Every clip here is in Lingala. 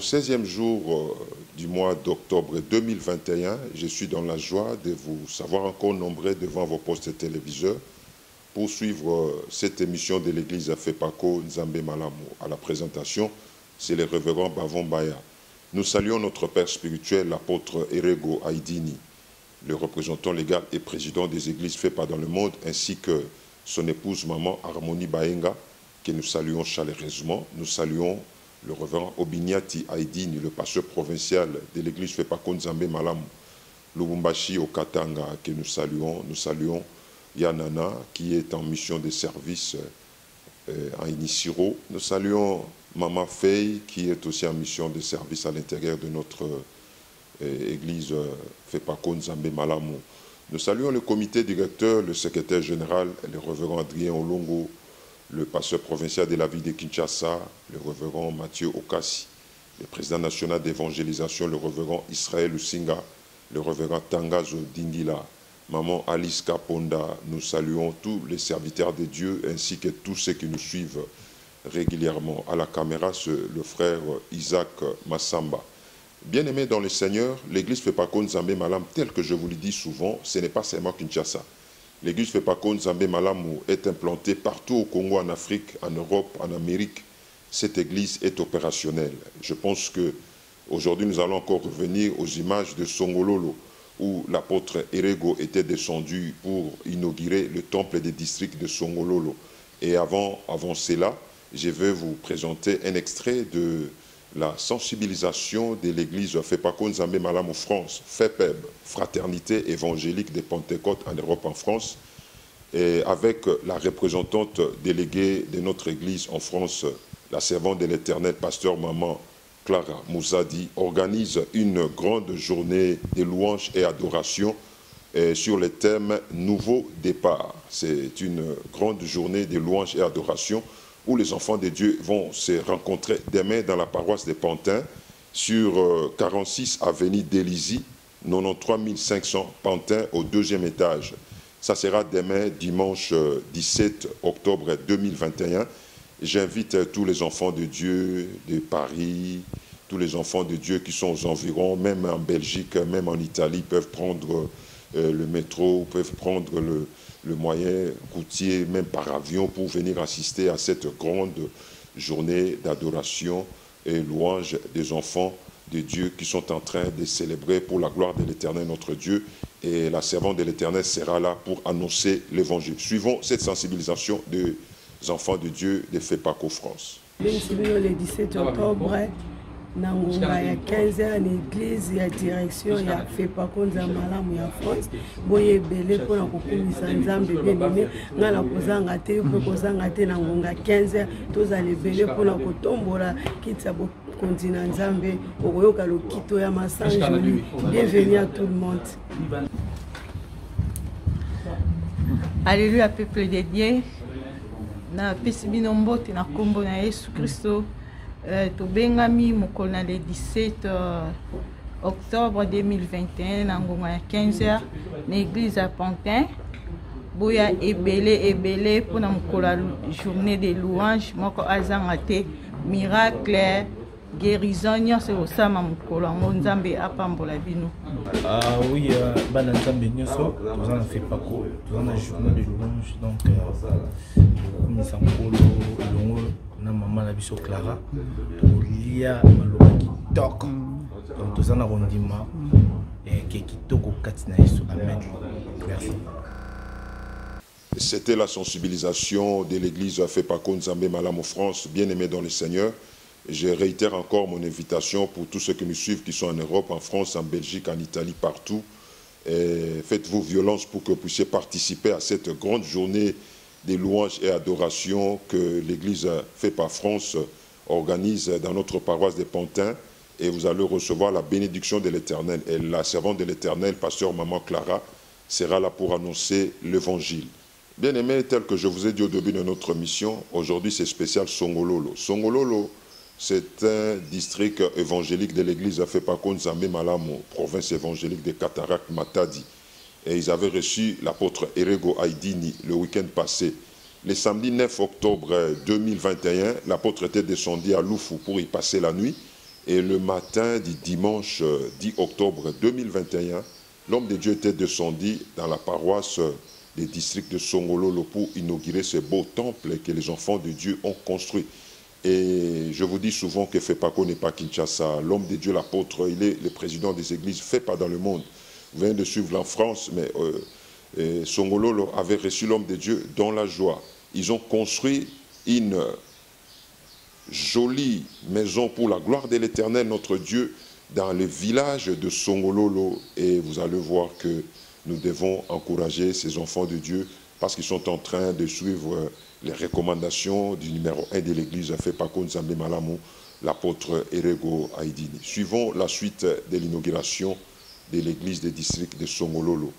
16e jour du mois d'octobre 2021, je suis dans la joie de vous savoir encore nombreux devant vos postes téléviseurs pour suivre cette émission de l'église FEPACO Nzambe Malamu. À la présentation, c'est le révérend Bavon Baya. Nous saluons notre père spirituel, l'apôtre Erego Aïdini, le représentant légal et président des églises FEPA dans le monde, ainsi que son épouse maman Harmonie Baenga, que nous saluons chaleureusement. Nous saluons le révérend Obinyati Aïdini, le pasteur provincial de l'église FEPACO Nzambe Malamu, Lubumbashi au Katanga, que nous saluons. Nous saluons Yanana, qui est en mission de service en Inisiro. Nous saluons Maman Faye, qui est aussi en mission de service à l'intérieur de notre église FEPACO Nzambe Malamu. Nous saluons le comité directeur, le secrétaire général, le révérend Adrien Olongo, le pasteur provincial de la ville de Kinshasa, le révérend Mathieu Okasi, le président national d'évangélisation, le révérend Israël Usinga, le révérend Tangazo Dingila, maman Alice Kaponda. Nous saluons tous les serviteurs de Dieu ainsi que tous ceux qui nous suivent régulièrement. À la caméra, le frère Isaac Massamba. Bien-aimés dans le Seigneur, l'église FEPACO Nzambe Malamu, tel que je vous le dis souvent, ce n'est pas seulement Kinshasa. L'église FEPACO Nzambe Malamu est implantée partout au Congo, en Afrique, en Europe, en Amérique. Cette église est opérationnelle. Je pense qu'aujourd'hui, nous allons encore revenir aux images de Songololo, où l'apôtre Erego était descendu pour inaugurer le temple des districts de Songololo. Et avant cela, je vais vous présenter un extrait de la sensibilisation de l'église FEPACO Nzambe Malamu France, FEPEB, Fraternité évangélique des Pentecôtes en Europe, en France, et avec la représentante déléguée de notre église en France, la servante de l'Éternel, pasteur maman Clara Mouzadi, organise une grande journée de louanges et adoration sur le thème « Nouveau départ ». C'est une grande journée de louanges et adoration où les enfants de Dieu vont se rencontrer demain dans la paroisse de Pantin, sur 46 avenue d'Élisée, 93 500 Pantin, au 2e étage. Ça sera demain, dimanche 17 octobre 2021. J'invite tous les enfants de Dieu de Paris, tous les enfants de Dieu qui sont aux environs, même en Belgique, même en Italie, peuvent prendre le métro, peuvent prendre le moyen routier, même par avion, pour venir assister à cette grande journée d'adoration et louange des enfants de Dieu qui sont en train de célébrer pour la gloire de l'Éternel, notre Dieu. Et la servante de l'Éternel sera là pour annoncer l'Évangile. Suivons cette sensibilisation des enfants de Dieu de FEPACO France. Le 17 octobre, Nangonga ya 15h en église ya direction ya FEPACO Nzambe Malamu ya France boye belé pour na kokumisa Nzambe bien-aimé ngala kozanga te po kozanga te Nangonga 15h tozali belé pour na kotombola kitsa bo kontina Nzambe okoyoka lokito ya masange joli. Bienvenue à tout le monde. Alléluia, peuple de Dieu. Na pesi bino mbote na kombo na Yesu Kristo. Tobengami mokolo na le 17 octobre 2021 na ngonga ya 15h na église à Pantin. Boya ebele pour na mokolo journée de louange moko azanga te miracle guérison nyonso osama mokolo ngo Nzambe apambola bino. Oui, bana Nzambe nyonso tozana FEPACO tozana journée de louange donc komisa mokolo elongo na maman la biso Clara tolia maloba kitoko donc tozana rondima ke kitoko kati na Yesu. Amen. Merci. C'était la sensibilisation de l'église FEPACO Nzambe Malamu France, bien-aimés dans le Seigneur. Je réitère encore mon invitation pour tous ceux qui nous suivent, qui sont en Europe, en France, en Belgique, en Italie, partout. Faites-vous violence pour que vous puissiez participer à cette grande journée des louanges et adorations que l'église FEPA France organise dans notre paroisse de Pantin. Et vous allez recevoir la bénédiction de l'Éternel. Et la servante de l'Éternel, pasteur maman Clara, sera là pour annoncer l'Évangile. Bien-aimés, tel que je vous ai dit au début de notre mission, aujourd'hui c'est spécial Songololo. Songololo, c'est un district évangélique de l'église FEPACO Nzambe Malamu, province évangélique de Cataract Matadi. Et ils avaient reçu l'apôtre Erego Aïdini le week-end passé. Le samedi 9 octobre 2021, l'apôtre était descendu à Loufou pour y passer la nuit. Et le matin du dimanche 10 octobre 2021, l'homme de Dieu était descendu dans la paroisse des districts de Songololo pour inaugurer ce beau temple que les enfants de Dieu ont construit. Et je vous dis souvent que FEPACO n'est pas Kinshasa. L'homme de Dieu, l'apôtre, il est le président des églises FEPA dans le monde. Vous venez de suivre en France, mais Songololo avait reçu l'homme de Dieu dans la joie. Ils ont construit une jolie maison pour la gloire de l'Éternel, notre Dieu, dans le village de Songololo. Et vous allez voir que nous devons encourager ces enfants de Dieu parce qu'ils sont en train de suivre les recommandations du numéro 1 de l'église FEPACO Nzambe Malamu, l'apôtre Erego Aïdini. Suivons la suite de l'inauguration de l'église des districts de Songololo.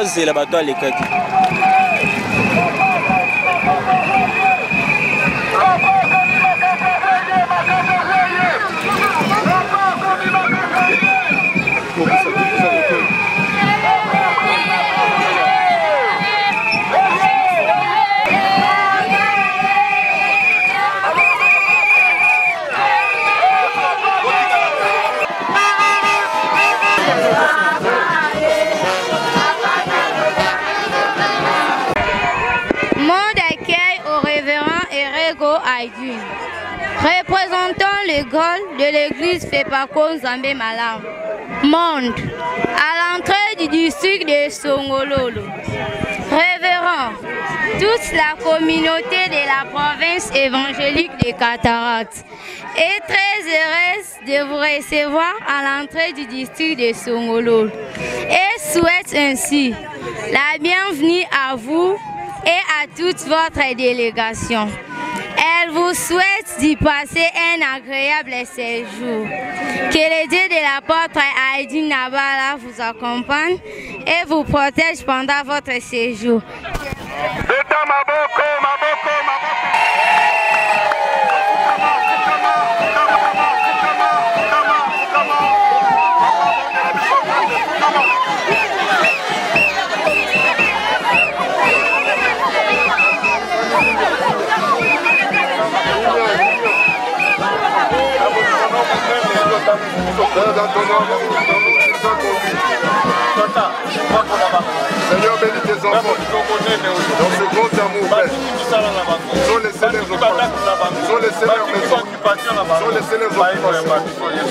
C'est la bateau à l'écart. Représentant le gol de l'église FEPACO Nzambe Malamu. Monde, à l'entrée du district de Songololo. Révérend, toute la communauté de la province évangélique des Cataractes est très heureuse de vous recevoir à l'entrée du district de Songololo et souhaite ainsi la bienvenue à vous et à toute votre délégation. Elle vous souhaite d'y passer un agréable séjour. Que le Dieu de l'apôtre Aïdini Nabala vous accompagne et vous protège pendant votre séjour. Seigneur, bénis tes enfants dans ce grand amour. Ils ont laissé leurs enfants, ils ont laissé leur maison, ils ont laissé leurs occupations.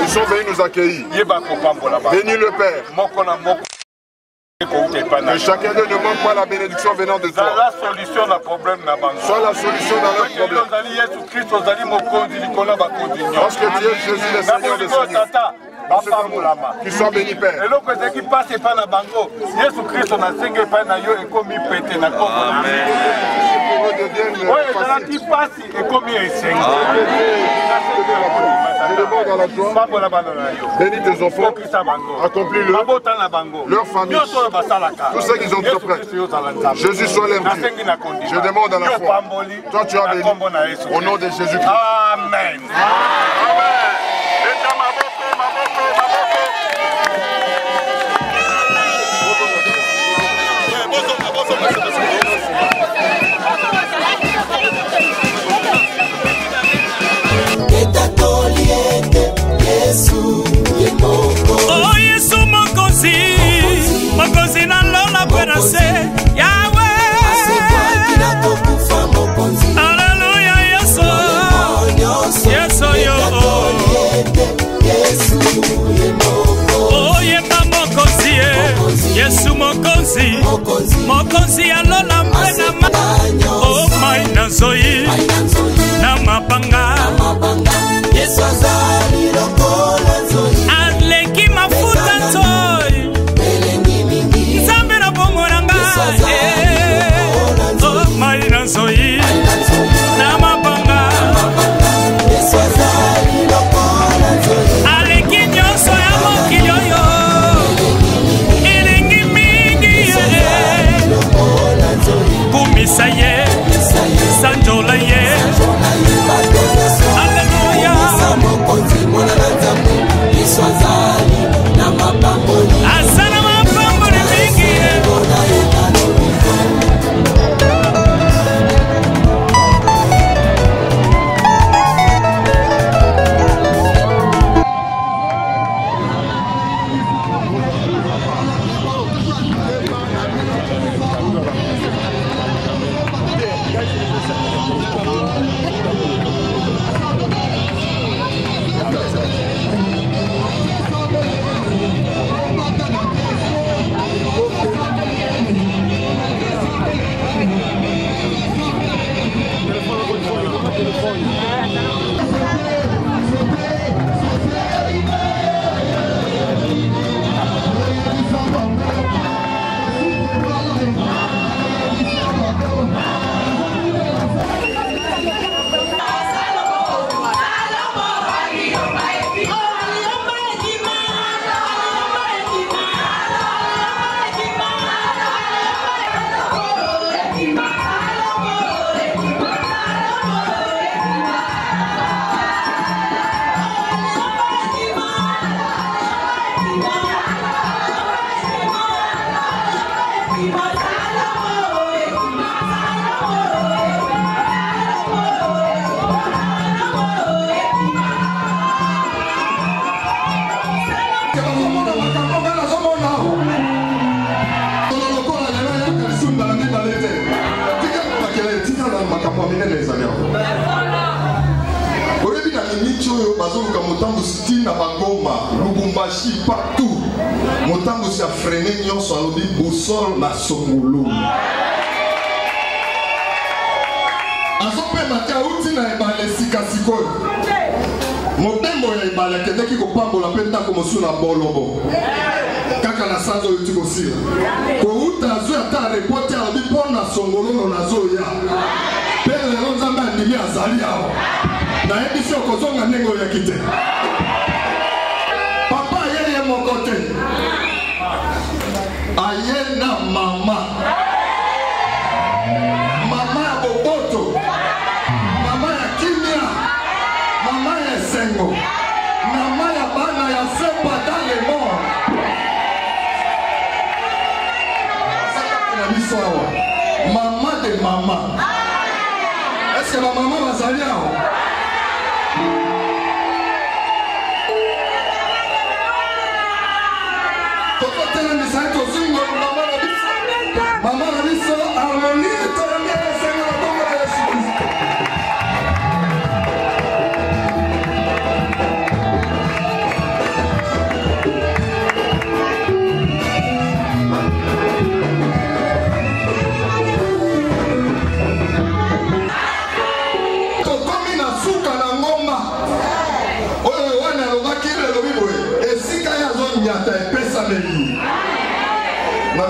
Ils sont venus nous accueillir. Bénis le Père. Que chacun d'eux ne manque pas la bénédiction venant de toi. Sois la solution dans leur problème. Parce que tu es Jésus, le Seigneur des Seigneurs. Qu'il soit béni, Père. Bénis tes enfants, accomplis-le, leur famille, tout ce qu'ils entreprennent. Jésus soit leur Dieu. Je demande à la foi. Toi tu as béni. Au nom de Jésus-Christ. Amen. Oh Yesu mokozi na lola bwenase Yahweh mokonzi ya lola mbena oh mai nazoi na mapanga Yesu azali lokola nzoi aleki mafuta nzoi elengi mingi nzambe na bongo na ngai oh mai nazoi na mapanga Yesu azali lokola nzoi aleki nyonso ya mokili oyo elengi mingi kumisa ye sanjola ye aleluya asana mapamboli mingi partout. Motango si a freiné nyonso alobi boussole na songolo. Azope matia uti na ebale sika sikoyo. Motembo ya ebale kendeki kopambola pe ndako mosu na bolobo. Kaka na sanzo yuti kosila. Ko uta azu ata reporte alobi pona songolo no nazo ya. Pele lelo nzambe andimi azali awo. Na ebisi okozonga nengo ya kite. Mon côté ayena mama ya boboto mama ya kimia mama ya sengo mama ya bana ya sepa dans le monde mama de mama est-ce que ma maman va salir Mama Aliso, harmonie,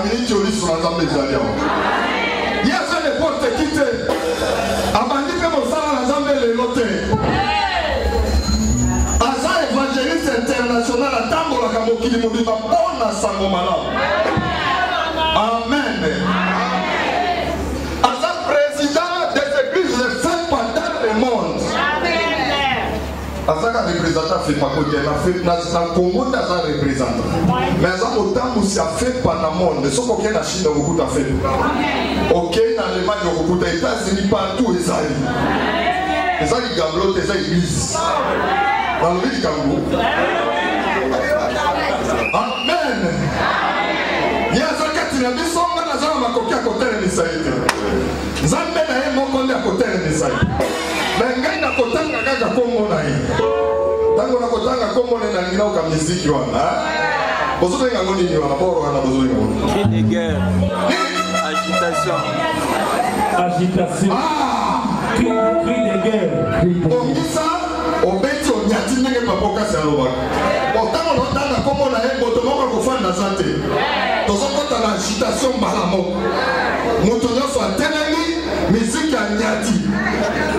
minute au lit sur la table des alliances. Il y a ce n'importe quitté. Abandi fait mon sang à la jambe de l'autre. Asa évangéliste international à Tambola Kamokili Moudiba Bona Sangomala. Amen. Asa président des églises de fête pendant le monde. Asa représentant fait pas côté na Congo asa représentant. Mais asa autant aussi a fait pendant le monde. Ce qu'on a Chine beaucoup a fait. OK, dans l'Allemagne beaucoup aux États-Unis partout les alliés. Les alliés gablotes, les alliés églises. Dans le ville Congo. Amen. Il y a ce qui a dit son nom à la côté à côté de l'Israël. Zambe na ye moko à côté de l'Israël. Mais ngai na kotanga kaka kombo na ye. Tango na kotanga kombo na ngina uka muziki wana. Bozobenga ngoni ni wana boro wana bozobenga ngoni. Cri de guerre. Agitation. Agitation. Cri de guerre. Ongisa obeti onyati ndenge papoka saloba. Otamo notanda komo na ye moto moko kofanda sante. Tozokota na agitation malamo. Moto nyonso atelemi musique ya nyati.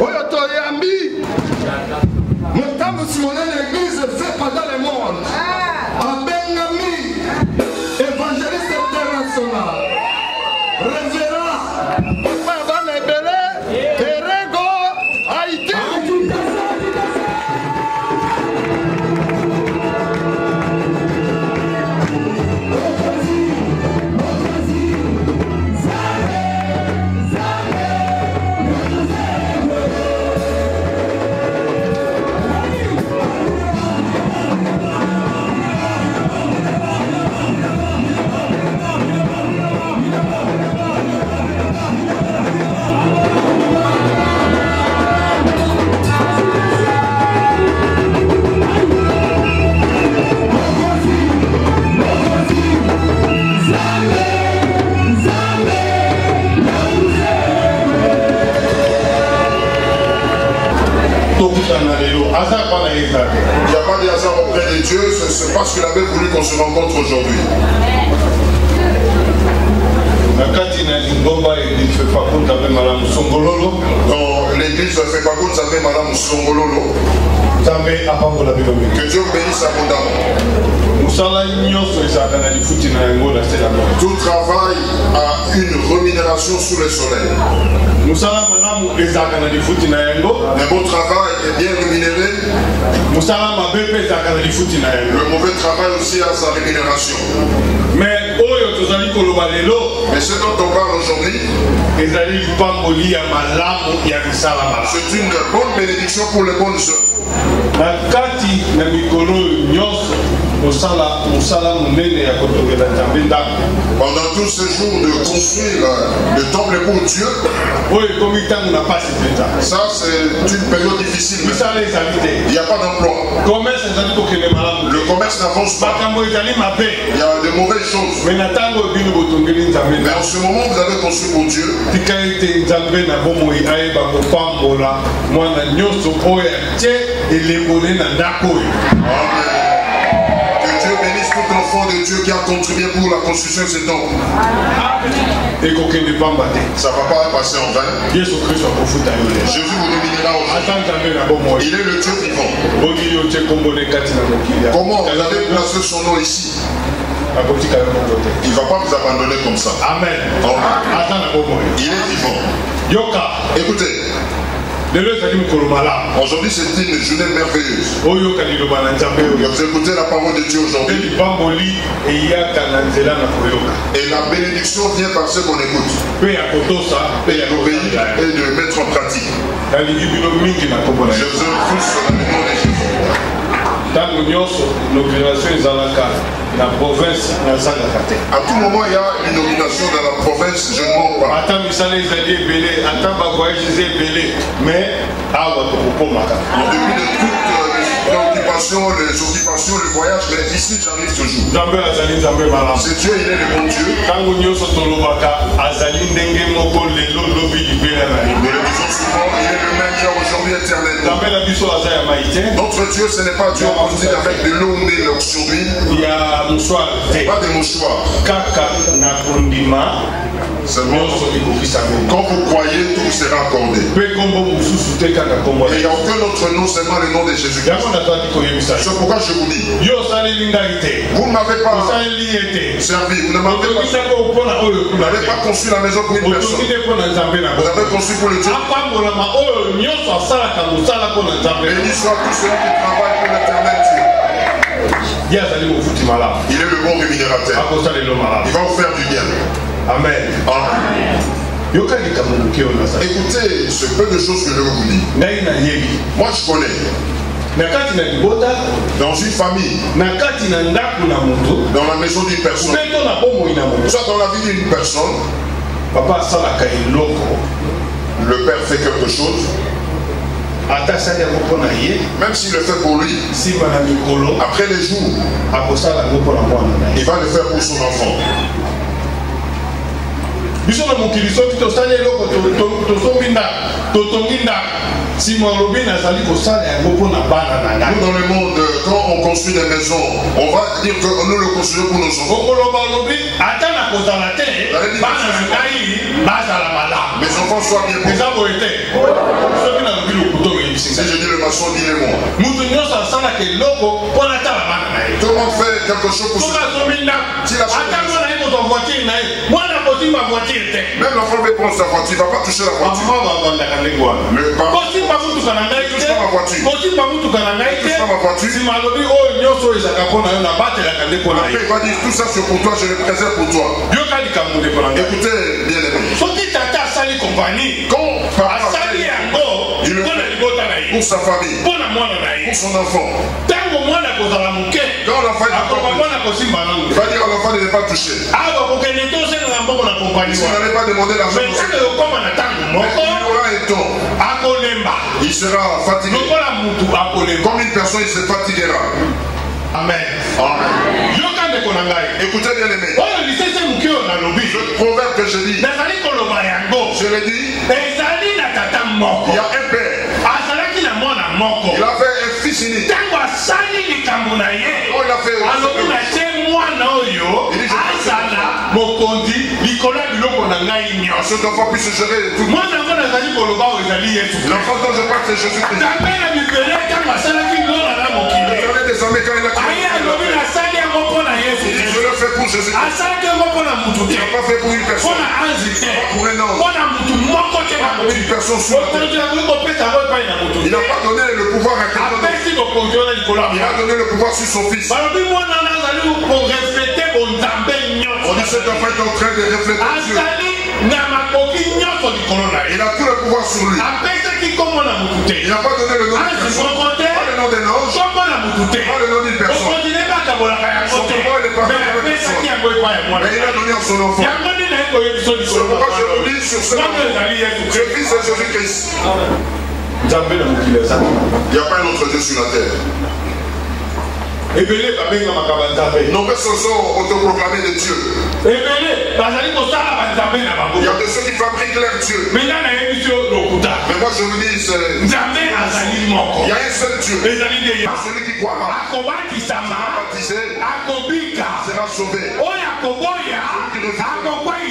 Oyo toyambi. Motambo Simonet l'église fait pendant le monde. Abengami, évangéliste international, révérend, Papa Nebele, Terego, Haïti. Il n'y a pas de hasard auprès de Dieu, c'est parce qu'il avait voulu qu'on se rencontre aujourd'hui. Dans l'église de Fepakoun, ça fait Madame Songololo. Que Dieu bénisse abondamment. Tout travail a une rémunération sous le soleil. Un bon travail est bien rémunéré. Le mauvais travail aussi a sa rémunération. Mais ce dont on parle aujourd'hui, c'est une bonne bénédiction pour les bonnes œuvres. Pendant tous ces jours de construire le temple pour Dieu, ça c'est une période difficile. Il n'y a pas d'emploi. Le commerce n'avance pas. Il y a de mauvaises choses. Mais en ce moment, vous avez construit pour Dieu. Amen. Tout enfant de Dieu qui a contribué pour la construction de ce temple. Ça ne va pas passer en vain. Jésus vous rémunérera aujourd'hui. Il est le Dieu vivant. Comment vous avez placé son nom ici? Il ne va pas vous abandonner comme ça. Amen. Il est vivant. Écoutez. Aujourd'hui c'est une journée merveilleuse. Vous écoutez la parole de Dieu aujourd'hui. Et la bénédiction vient par ce qu'on écoute. Et d'obéir et de mettre en pratique. Je vous pousse sur la mémoire de Jésus. À tout moment il y a une nomination dans la province, je ne mens pas. Depuis de toutes les préoccupations, les occupations, le voyage, mais ici j'arrive toujours. C'est Dieu, il est le bon Dieu. Nous le disons souvent, il est le même hier, aujourd'hui, éternellement. Notre Dieu, ce n'est pas Dieu conduit avec de l'eau mais aujourd'hui. Pas de mouchoir. Seulement, quand vous croyez, tout sera accordé. Et il n'y a aucun autre nom, seulement le nom de Jésus-Christ. C'est pourquoi je vous dis, vous ne m'avez pas servi, vous n'avez pas construit la maison pour une personne. Vous avez construit pour le Dieu. Béni soit tout celui qui travaille pour l'éternel Dieu. Il est le bon rémunérateur. Il va vous faire du bien. Amen. Amen. Écoutez, ce peu de choses que je vous dis. Moi je connais. Dans une famille, dans la maison d'une personne, soit dans la vie d'une personne, le père fait quelque chose, Même s'il le fait pour lui, après les jours, il va le faire pour son enfant. Nous dans le monde, quand on construit des maisons, on va dire que nous le construisons pour nos enfants. Mes enfants soient bien pour. Si je dis le maçon, dis-le-moi. Tout le monde fait quelque chose pour ça. Même l'enfant veut prendre sa voiture, il ne va pas toucher la voiture. Le parent touche pas ma voiture. Touche pas ma voiture. Après, il va dire tout ça c'est pour toi, je le préserve pour toi. Écoutez, bien aimé. Quand il le fait pour sa famille, pour son enfant. Quand l'enfant il va dire à l'enfant de ne pas toucher. Si vous n'allez pas demander l'argent, il aura un temps. Il sera fatigué. Comme une personne, il se fatiguera. Amen. Amen. Écoutez bien les mecs. Le proverbe que je dis, je l'ai dit, il y a un père. Il a fait un fils unique. Quand il a fait cet enfant puisse se gérer tout. L'enfant dont je parle c'est Jésus-Christ. Désormais quand il a je le fais pour Jésus-Christ. Il n'a pas fait pour une personne. Pas pour un homme. Pour une personne sur la terre. Il n'a pas donné le pouvoir à quelqu'un d'autre. Il a donné le pouvoir sur son fils. On dit cet enfant est en train de refléter Dieu. Il a tout le pouvoir sur lui. Il n'a pas donné le nom d'une personne. Pas le nom d'un ange. Pas le nom d'une personne. Son pouvoir il n'est pas fait avec personne. Mais il a donné à son enfant. C'est pourquoi je vous dis sur ce nom. Je vis à Jésus-Christ. Il n'y a pas un autre Dieu sur la terre. Nos pères se sont autoproclamés des dieux. Il y a de ceux qui fabriquent leur Dieu. Mais moi je vous dis, il y a un seul Dieu. Celui qui croira, sera baptisé, sera sauvé. Celui qui refuse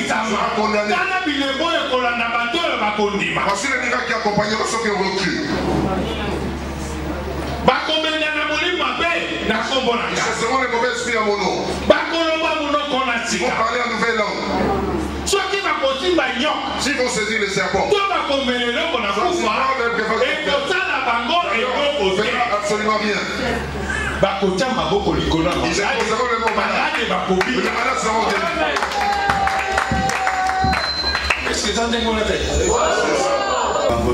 sera condamné. Voici le miracle qui accompagnera ceux qui ont cru. Ils chasseront les mauvais esprits à mon nom. Ils vont parler en nouvelle langue. S'ils vont saisir les serpents, ça fera absolument rien. Ils imposeront le mot malade. Les malades seront guéris. Est-ce que ça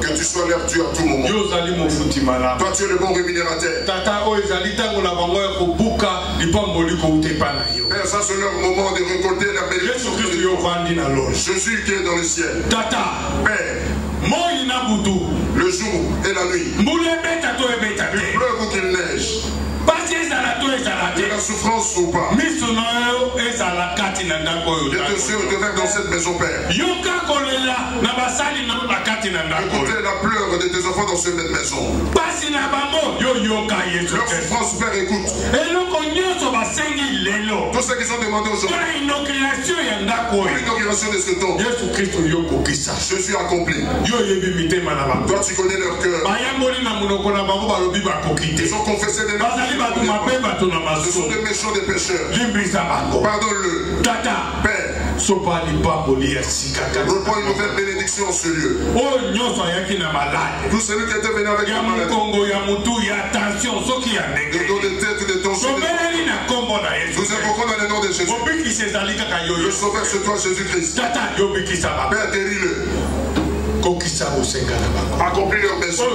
que tu sois leur Dieu à tout moment. Toi tu es le bon rémunérateur. Père, ça c'est leur moment de récolter la bénédiction. Jésus qui est dans le ciel. Père, le jour et la nuit, il pleuve ou qu'il neige, de la souffrance ou pas, de te suivre et te faire dans cette maison, Père. Écoutez la pleure de tes enfants dans cette maison. Leur souffrance, Père, écoute. Tous ceux qui sont demandés aujourd'hui, l'inauguration de ce temps, Jésus accompli. Toi, tu connais leur cœur. Ils ont confessé des noms. Ce sont des méchants, des pécheurs. Pardonne-le. Père, reprends une nouvelle bénédiction sur lieu. Tout celui qui était venu avec la maladie, des dos de tête ou des tensions, nous invoquons dans le nom de Jésus. Le sauveur, c'est toi, Jésus-Christ. Père, guéris-le. Accomplis leur maison.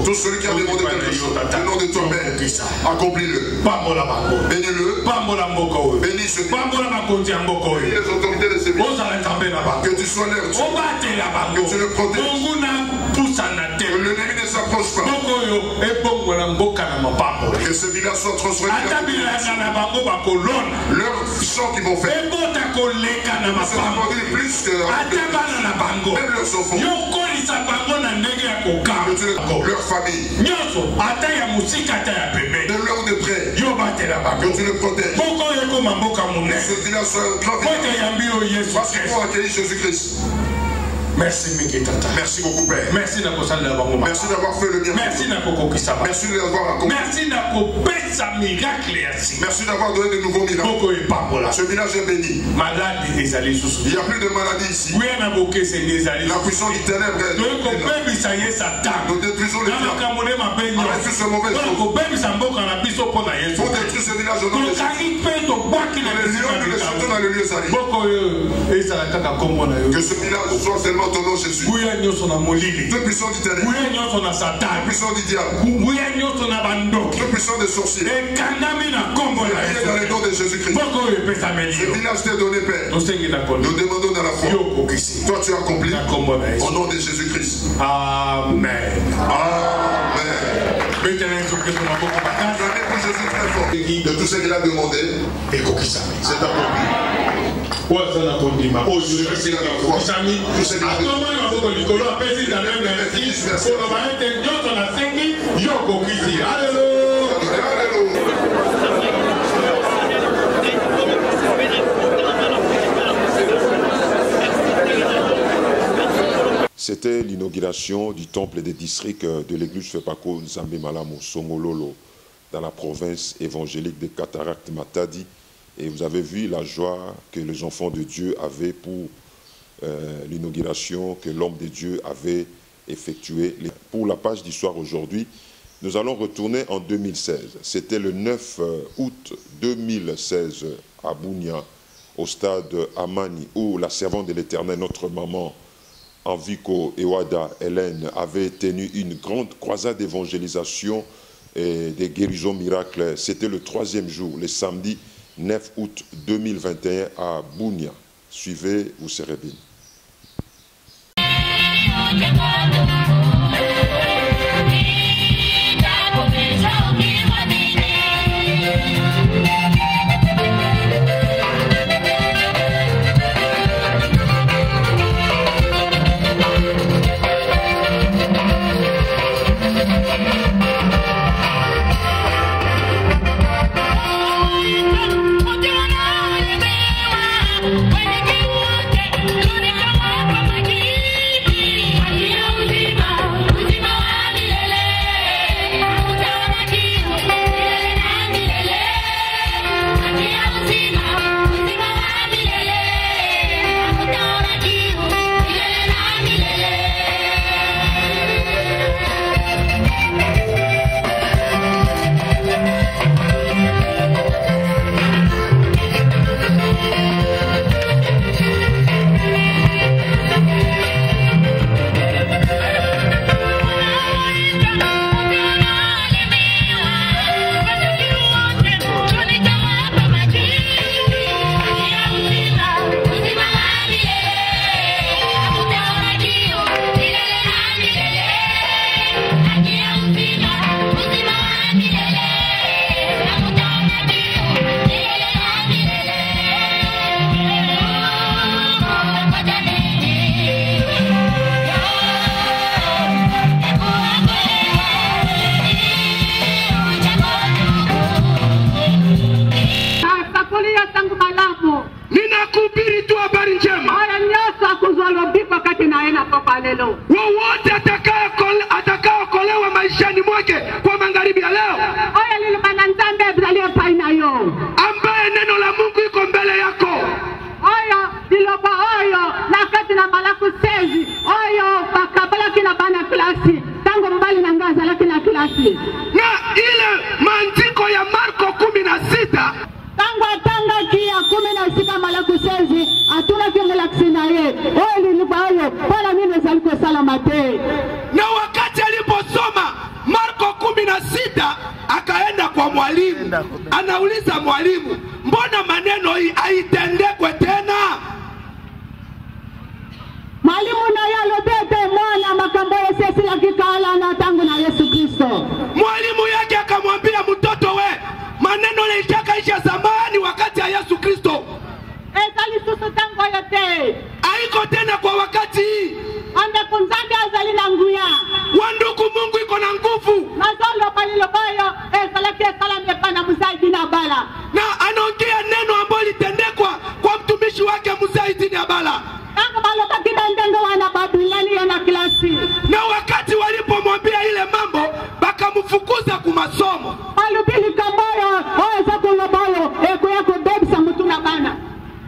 Tout celui qui a demandé quelque chose, au nom de ton Père, accomplis-le. Bénis-le. Bénis ce Bénis les autorités de ces vies. Que tu sois l'air, que tu le protèges. Que l'ennemi ne s'approche pas. Que ce village soit transformé. Leur chant qu'ils vont faire. Nous avons dit plus que même leurs enfants. Leur famille. De loin ou de près. Que tu le protèges. Que ce village soit un grand village. Parce qu'ils vont accueillir Jésus-Christ. Merci Mikitata. Merci beaucoup Père. Merci d'avoir fait le miracle. Merci d'avoir Merci de l'avoir accompli. Merci d'avoir donné de nouveaux miracles. Ce village est béni. Il n'y a plus de maladie ici. La puissance du ténèbre est là. Nous détruisons les diables. Arrête tout ce mauvais chose. Pour détruire ce village au nom de Jésus. Les lions nous les chantons dans le lieu sali. Que ce village soit seulement ton nom Jésus. Toute puissance du ténèbre. Toute puissance du diable. Toute puissance des sorciers. Dans le nom de Jésus-Christ. Ce village t'est donné Père. Nous demandons dans la foi. Toi tu as accompli. Au nom de Jésus-Christ. Amen. Amen. J'en pour Jésus très fort. De tout ce qu'il a demandé. C'est accompli. C'était l'inauguration du temple des districts de l'église Fepako Nzambe Malamu Songololo dans la province évangélique de Cataracte Matadi. Et vous avez vu la joie que les enfants de Dieu avaient pour l'inauguration que l'homme de Dieu avait effectuée. Pour la page d'histoire aujourd'hui, nous allons retourner en 2016. C'était le 9 août 2016 à Bunia, au stade Amani, où la servante de l'Éternel, notre maman, Enviko Ewada Hélène, avait tenu une grande croisade d'évangélisation et de guérison miracle. C'était le 3e jour, le samedi 9 août 2021 à Bunia. Suivez, vous serez bénis. Wowote atakaokolewa maishani mwake kwa magharibi ya leo, ambaye neno la Mungu iko mbele yako, na ile maandiko ya Marko 16 na wakati aliposoma Marko 16 akaenda kwa mwalimu, anauliza mwalimu, mbona maneno hii haitendekwe tena? Mwalimu na yalo bebe mwana makambo yesesi ya kikala na tangu na Yesu Kristo. Mwalimu yake akamwambia mtoto we, maneno yalishakaisha zamani wakati ya Yesu Kristo. Ezali susu tango yote. Haiko tena kwa wakati hii. Ande kunzambi azali na nguya. Wandugu, Mungu iko na nguvu. Mazolo palilo bayo ezalaki ekala mepana musaidi na bala. Na anaongea neno ambalo litendekwa kwa mtumishi wake Musaidi na bala. Na wakati walipomwambia ile mambo bakamfukuza kumasomo.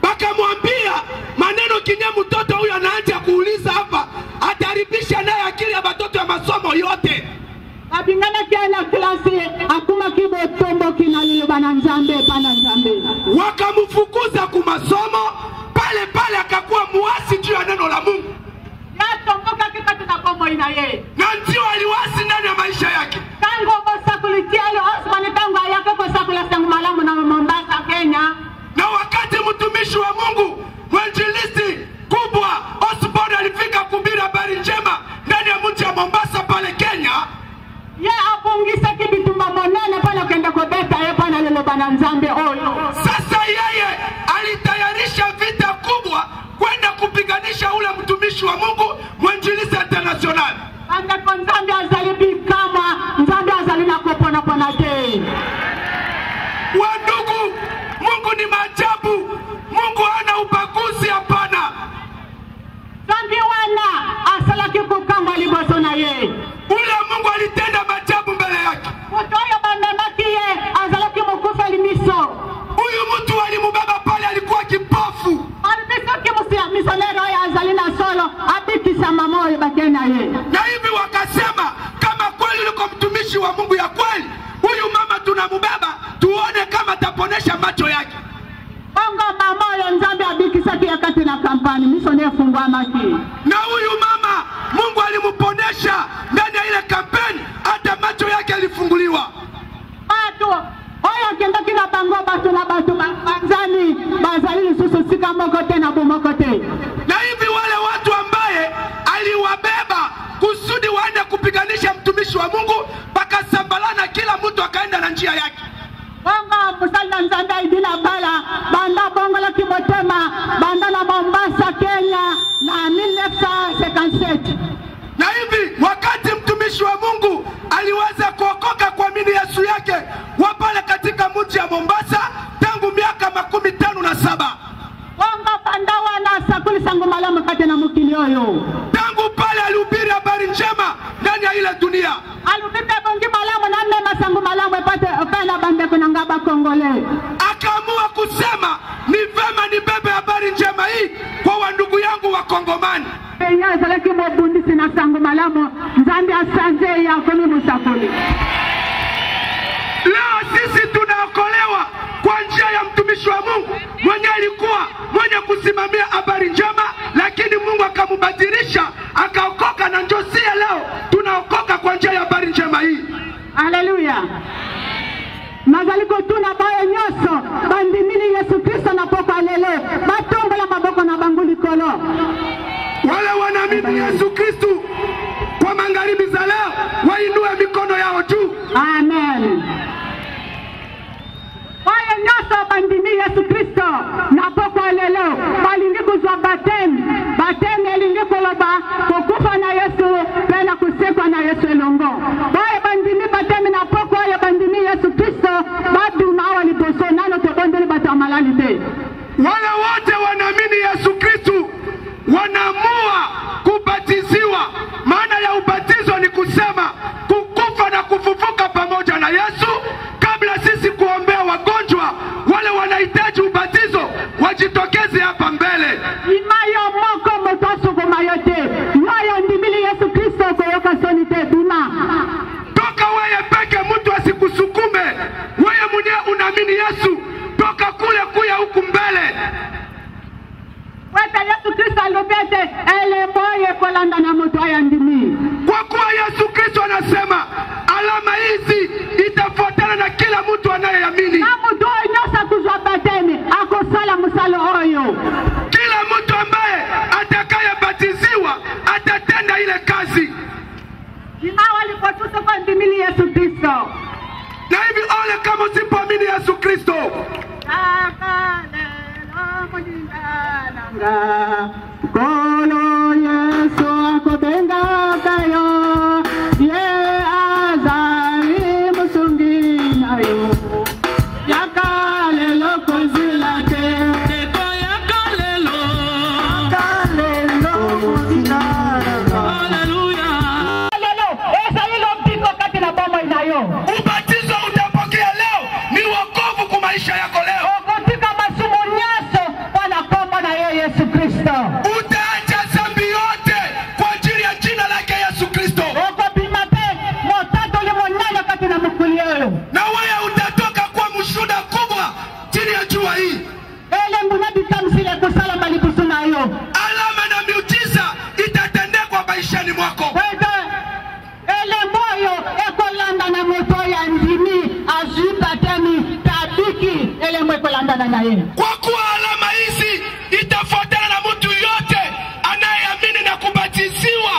Bakamwambia maneno kinye mtoto huyo anaanza kuuliza hapa ataribisha naye akili ya watoto ya masomo yote. Wakamfukuza kumasomo, pale pale akakuwa muasi juu ya neno la Mungu. Na ndio aliwasi ndani ya maisha yake. Na wakati mtumishi wa Mungu mwinjilisti kubwa Osborne alifika kuhubiri habari njema ndani ya mji wa Mombasa pale Kenya, sasa yeye alitayarisha vita kubwa kwenda kupiganisha ule mtumishi wa Mungu mwinjilisti international. Wandugu, Mungu ni maajabu. Mungu hana ubaguzi, hapana. Ule Mungu alitenda maajabu mbele yake. Huyu mtu alimubeba pale alikuwa kipofu. Na hivi wakasema kama kweli uliko mtumishi wa Mungu ya kweli, huyu mama tunamubeba tuone kama ataponesha macho yake. Na huyu mama Mungu alimuponesha ndani ya ile kampeni, hata macho yake yalifunguliwa. Na hivi wale watu ambaye aliwabeba kusudi waende kupiganisha mtumishi wa Mungu, pakasambalana, kila mtu akaenda na njia yake. Banda la Mombasa, Kenya na 1957. Na hivi wakati mtumishi wa Mungu aliweza kuokoka kuamini Yesu yake wapale katika mji wa Mombasa tangu miaka 57. Tangu pale alihubiri habari njema ndani ya ile dunia. Akaamua kusema ni vema nibebe habari njema hii kwa wandugu yangu wa Kongomani. Leo sisi tunaokolewa kwa njia ya mtumishi wa Mungu mwenye alikuwa mwenye kusimamia habari njema, lakini Mungu akamubadilisha akaokoka, na njoo sisi leo tunaokoka kwa njia ya habari njema hii. Haleluya. Mazaliko tuna baye nyoso bandimini Yesu Kristo na poka lele batongo la maboko na banguli kolo. Wale wanaamini Yesu Kristo kwa magharibi za leo wainue mikono yao juu. Amen. Baye nyoso bandimini Yesu Kristo na poka lele balingiku zwa batem elingiku loba kukufa na Yesu pena kusekwa na Yesu elongo. Baye bandimini batem na poka ya bandimini Yesu Kristo badu mawali poso nano tebondele batamalite. Wale wote wanaamini Yesu Kristo wanaamua kubatiziwa. Maana ya ubatizo ni kusema kukufa na kufufuka pamoja na Yesu. Kabla sisi kuombea wagonjwa wale wanahitaji ubatizo, wajitokeze hapa mbele. Imayo moko motaso kwa mayote nayo ndimili Yesu Kristo kwa yoka sonite bima. Toka wewe peke, mtu asikusukume. Wewe mwenyewe unaamini Yesu, toka kule kuya huku mbele. Weta Yesu Kristo alopete ele moye kolanda na mtu haya ndimi. Kwa kuwa Yesu Kristo anasema alama hizi itafuatana na kila mtu anayeamini. Na mtu nyosa kuzwa batemi akosala musalo oyo. Kila mtu ambaye atakayebatizwa Yesu Kristo. Na hivi ole kama usipoamini Yesu Kristo. Kolo Yesu akobenga kayo, ye azali musungi nayo. Yakale lo kozila te, eko yakale lo kozila. Hallelujah. Lelo, esa hilo mpiko kati na bomo inayo. Ubatizo utapokea leo ni wokovu kwa maisha yako leo. Katika masumo nyaso wanakomba na yeye Yesu Kristo. Utaacha dhambi yote kwa ajili ya jina lake Yesu Kristo. Na wewe utatoka kwa mshuhuda kubwa chini ya jua hii. Alama na miujiza itatendekwa maishani mwako. Kwa kuwa alama hizi itafuatana na mtu yote anayeamini na kubatiziwa.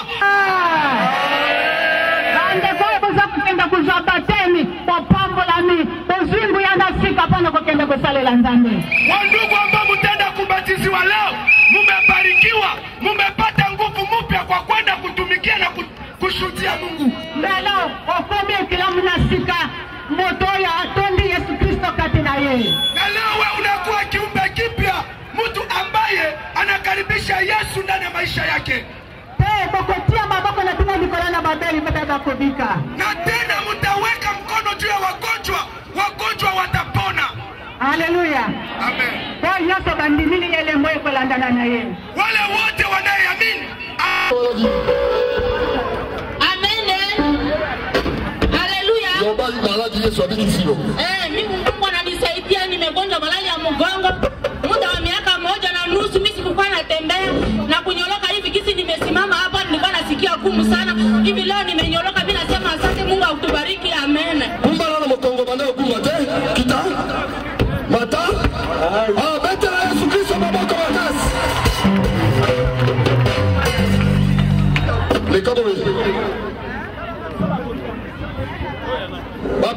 Wandugu ambao mtenda kubatiziwa leo, mumebarikiwa, mumepata nguvu mpya kwa kwenda kutumikia na kushuhudia Mungu. Lelo okome kila mnasika moto ya atondi Yesu Kristo kati na yeye. Na leo wewe unakuwa kiumbe kipya, mtu ambaye anakaribisha Yesu ndani ya maisha yake. Bokotia maboko na tuna mikono na babeli mbeba kubika. Na tena mtaweka mkono juu ya wagonjwa, wagonjwa watapona. Haleluya. Amen. Kwa Yesu bandimini yele moyo kulandana na yeye. Wale wote wanayeamini. Amen. Haleluya. Yobali malaji Yesu abikisio. Mimi Mungu ananisaidia, nimegonjwa malaria ya mgongo. Muda wa miaka 1.5 mimi sikuwa natembea na kunyoloka hivi kisi nimesimama hapa nilikuwa nasikia gumu sana. Hivi leo nimenyoloka, mimi nasema asante Mungu akubariki. Amen. Kumba na mkongo bandao kuma te kita mata betela Yesu Kristo maboko makasi.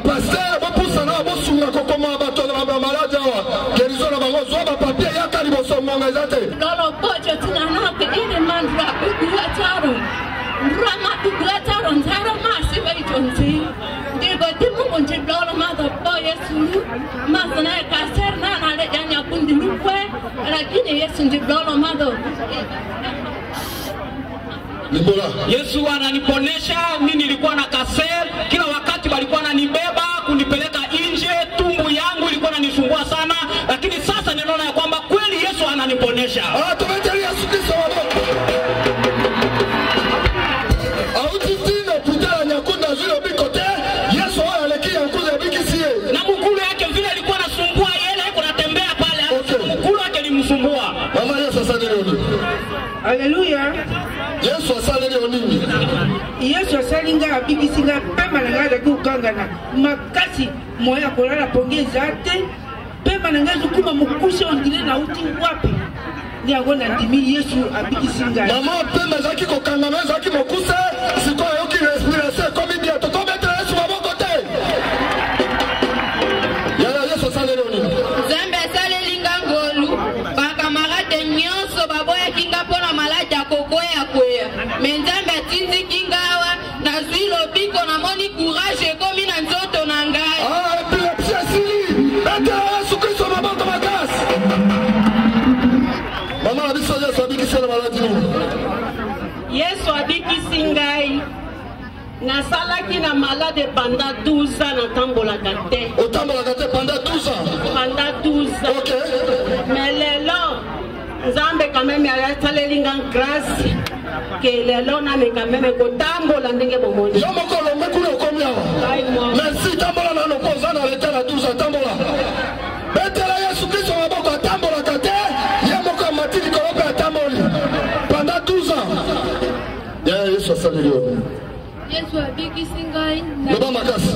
Pasteur, bapusa na bosunga kokoma bato na malade awa. Kerizo na bango zo ba papier yaka liboso monga ezate. Lolo bojo tunana ke ine mandra kuataro. Rama kuataro ndaro masi baitonzi. Digo timu nje lolo mother boy Yesu. Mazana kaser na le janya kundi lukwe. Lakini Yesu nje lolo mother. Yesu ananiponesha. Mimi nilikuwa na kaser, kila wakati walikuwa wananibeba kunipeleka nje, tumbo yangu ilikuwa inanisumbua sana, lakini sasa ninaona ya kwamba kweli Yesu ananiponesha. Tumejalia Yesu Kristo waboko. Autitino kutala nyakunda zile bikote, Yesu anaelekea kuza bikisie. Na mkulu yake vile alikuwa anasumbua yeye, alikuwa anatembea pale, mkulu yake alimsumbua. Mama Yesu sasa nini? Haleluya. Yesu asali leo nini? Yesu asali nga abikisinga pema na ngada kukangana makasi moya kolala pongeza ate pema na ngada kuma mukusha ondile na uti wapi ni agona ndimi Yesu abikisinga mama pema zaki kokangana zaki mokuse siko yoki respiration comme dia to kometra Yesu maboko te yala Yesu asali leo nini? Zambe asali linga ngolu ba kamarade nyonso baboya kinga pona malade akokoya koya menzambe atinzi kingawa na zwilo biko na moni courage komi na nzoto na ngai epilepsie sili bete Yesu Kristo maboko makasi mama na biso Yesu abikisi na maladi nini? Yesu abikisi ngai nasalaki na malade pendant 12 ans natambolaka te. Otambolaka te pendant 12 ans? Pendant 12 ans. Ok. Mais lelo Nzambe quand même asaleli nga grâce que lelo na me quand même kotambola ndenge bomoni. Yo moko lombe kuna okomi awa. Merci tambola na lokoza na leta na 12 ans tambola. Betela Yesu Kristo maboko tambola kate ye moko matini kolope atamboli pendant 12 ans. Ya Yesu asaleli yo. Yesu abikisi ngai Baba makasi.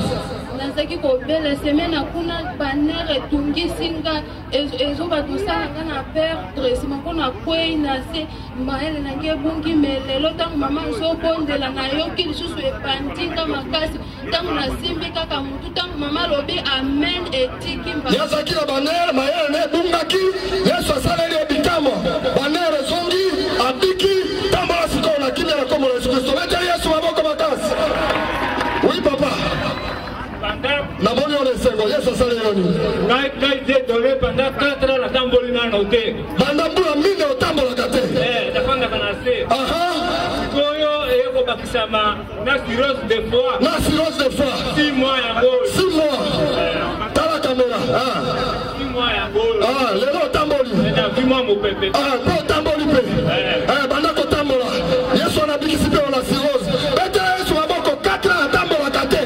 nazaki kobela semaine akuna banere etungisinga ezobatosala na perdre nsima mpona kwei na se mayele nange ebungi me lelo ntango mama azobondela nayoki lisusu epandinga makasi ntango nasimbi kaka motu ntango mama alobi amen etiki yazaki na banere mayele na ebungaki yesu asaleli ebitamo banere ezongi abiki tambola sikoyo na kimia na kombo na yesu kristo beteli yesu maboko makasi. Oui papa namoni ona esengo yesu asaleli oni ngai te dole pendant 4 ans natamboli nano te banda mbula mine otambolaka te nafandaka na se sikoyo eyekobakisama na cirrhose de foie 6 mois yango 6 mois tala kamera 6 mois yango lelo otamboli na 8 mois mopepe mpo otamboli mpe banda kotambola yesu anabikisi mpe ona cirrhose betela yesu maboko 4 ans atambolaka te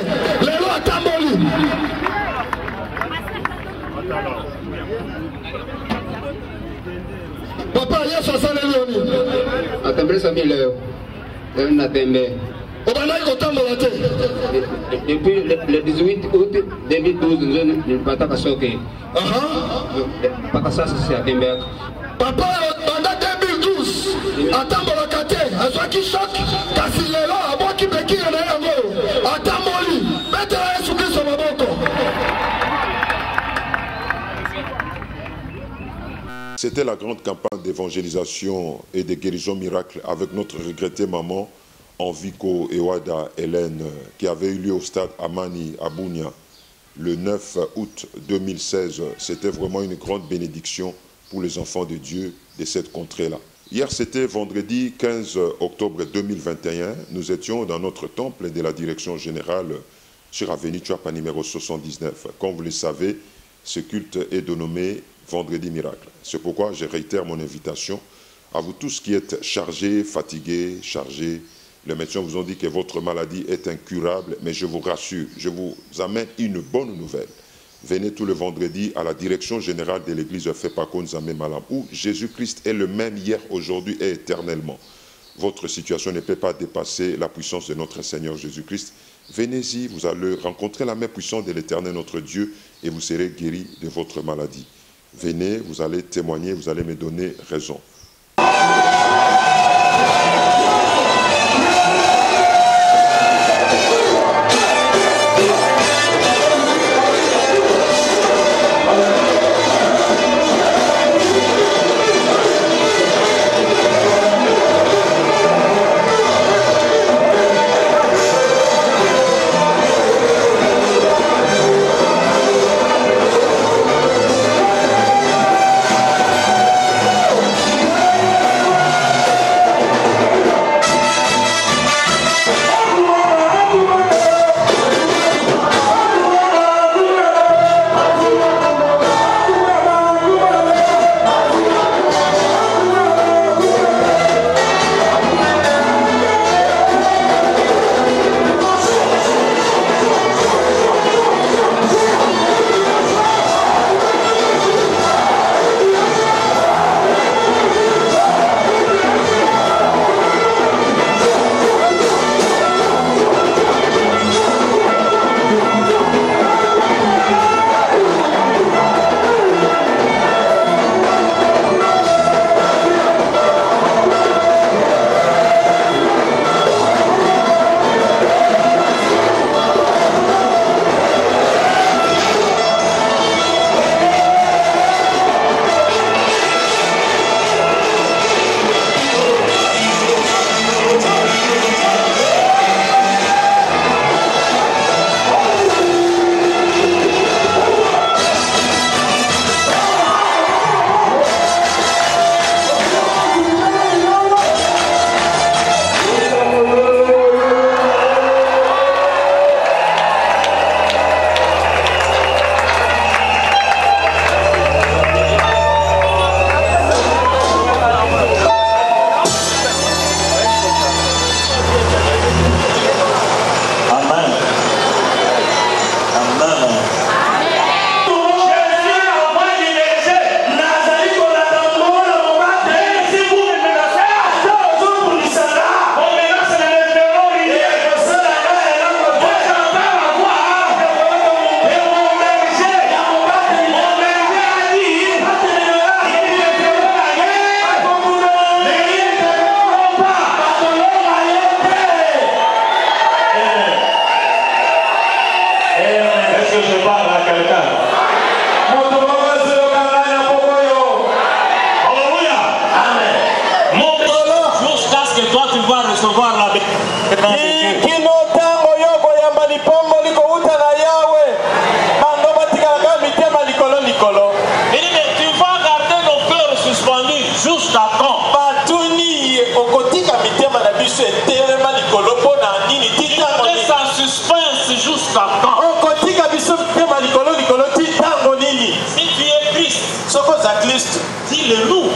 lelo atamboli. Papa yesu asaleli oni atambelisa mi leo natembe obandaki kotambola te depuis le 18 août 2012 nilipataka soke mpaka sasa siatembea. Papa banda 2012 atambolaka te azwaki shoke kasi lelo abwaki bekire na yango atamboli betela yesu kristo maboko. C'était la grande campagne d'évangélisation et de guérison miracle avec notre regrettée maman Envico Ewada Hélène qui avait eu lieu au stade Amani à Bunia le 9 août 2016. C'était vraiment une grande bénédiction pour les enfants de Dieu de cette contrée-là. Hier, c'était vendredi 15 octobre 2021. Nous étions dans notre temple de la direction générale sur Avenue Tuapa numéro 79. Comme vous le savez, ce culte est dénommé Vendredi Miracle. C'est pourquoi je réitère mon invitation à vous tous qui êtes chargés, fatigués, chargés. Les médecins vous ont dit que votre maladie est incurable, mais je vous rassure, je vous amène une bonne nouvelle. Venez tout le vendredi à la direction générale de l'église Fepako Nzambe Malam, où Jésus-Christ est le même hier, aujourd'hui et éternellement. Votre situation ne peut pas dépasser la puissance de notre Seigneur Jésus-Christ. Venez-y, vous allez rencontrer la main puissante de l'Éternel notre Dieu et vous serez guéris de votre maladie. Venez, vous allez témoigner, vous allez me donner raison. Yeah. Dis-le-nous.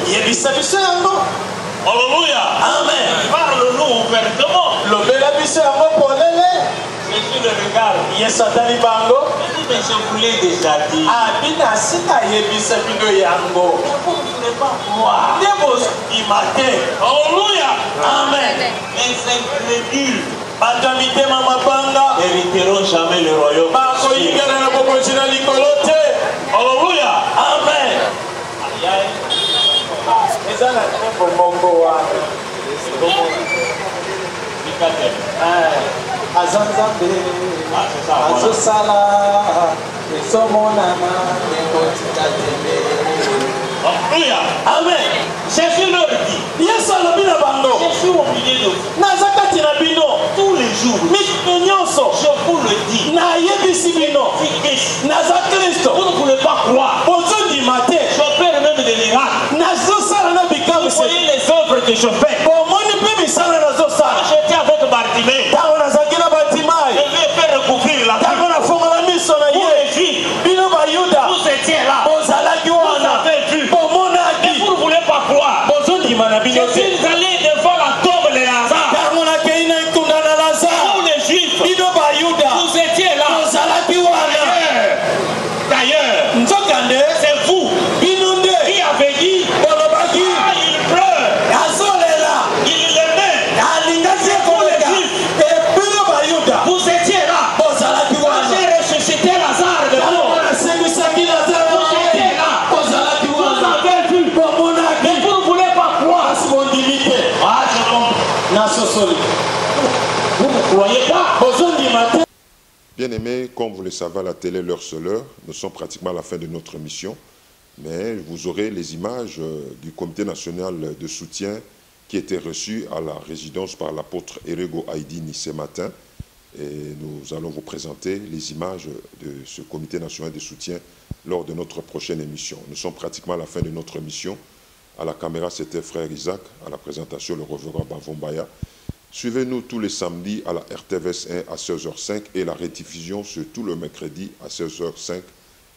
Alléluia. Amen. Parle-nous ouvertement. Jésus le regarde. Mais je vous l'ai déjà dit. Vous ne voulez pas croire. Alléluia. Amen. Les incrédules n'hériteront jamais le royaume. Alléluia. Amen. azanzambe azosala ezomonana ekotika tembe. Amen. Jésus leur dit, Jésus au milieu de vous, tous les jours, je vous le dis, vous ne voulez pas croire. Je fais même des miracles. Vous voyez les œuvres que je fais. J'étais avec Bartimée. Je vais faire recouvrir la vue. Vous les Juifs, vous étiez là. Vous avez vu. Et vous ne voulez pas croire. Je suis allé devant la tombe de Lazare. Vous les Juifs, vous étiez là. D'ailleurs, c'est vous qui avez dit il pleure. Il l'aimait. Vous étiez là. J'ai ressuscité Lazare de mort. Vous étiez là. Vous avez vu. Mais vous ne voulez pas croire. Ah, je comprends. Vous ne croyez pas. Bien aimés, comme vous le savez à la télé, l'heure c'est l'heure. Nous sommes pratiquement à la fin de notre mission. Mais vous aurez les images du comité national de soutien qui était reçu à la résidence par l'apôtre Erego Aïdini ce matin. Et nous allons vous présenter les images de ce comité national de soutien lors de notre prochaine émission. Nous sommes pratiquement à la fin de notre émission. À la caméra, c'était Frère Isaac. À la présentation, le reverend Bavombaya. Suivez-nous tous les samedis à la RTVS 1 à 16h05 et la rediffusion sur tout le mercredi à 16h05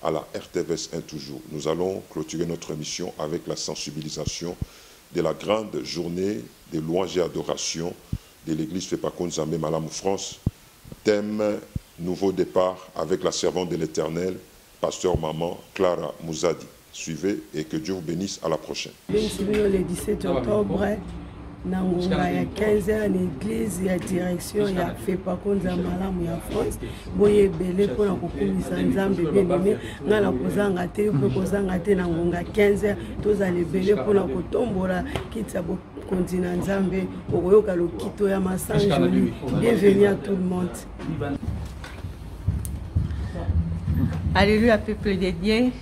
à la RTVS 1 toujours. Nous allons clôturer notre émission avec la sensibilisation de la grande journée de louanges et adoration de l'église Fepakoun Nzambe Malamu France. Thème nouveau départ avec la servante de l'Éternel, pasteur maman Clara Mouzadi. Suivez et que Dieu vous bénisse. À la prochaine. Le 17 octobre, Nangonga ya 15h en église ya direction ya Fepakoun Nzambe Malamu ya France. Boye belé pour na kokumisa Nzambe bien-aimé ngala kozanga te pe kozanga te Nangonga 15h tozali belé pour na kotombola kitsa bo kontina Nzambe okoyoka lokito ya masange joli. Bienvenue à tout le monde. Alléluia peuple de Dieu.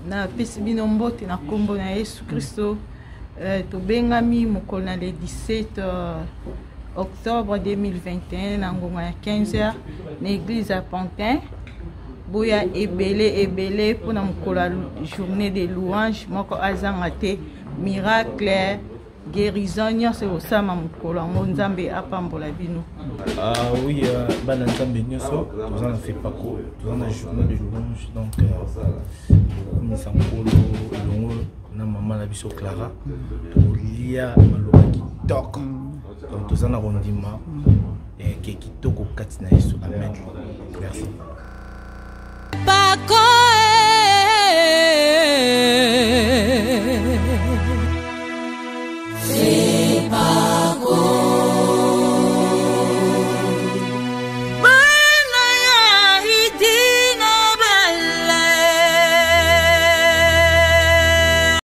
Na pesi bino mbote na kombo na Yesu Kristo. Tobengami mokolo na le 17 octobre 2021 na ngonga ya 15h na église à Pantin. Boya ebele pour na mokolo journée de louange moko azanga te miracle guérison nyonso osama mokolo ngo Nzambe apambola bino. Oui, bana Nzambe nyonso tozana Fepako tozana journée de louange donc komisa mokolo elongo na maman la biso Clara tolia maloba kitoko donc tozana rondima et kitoko kati na Yesu. Amen. Merci.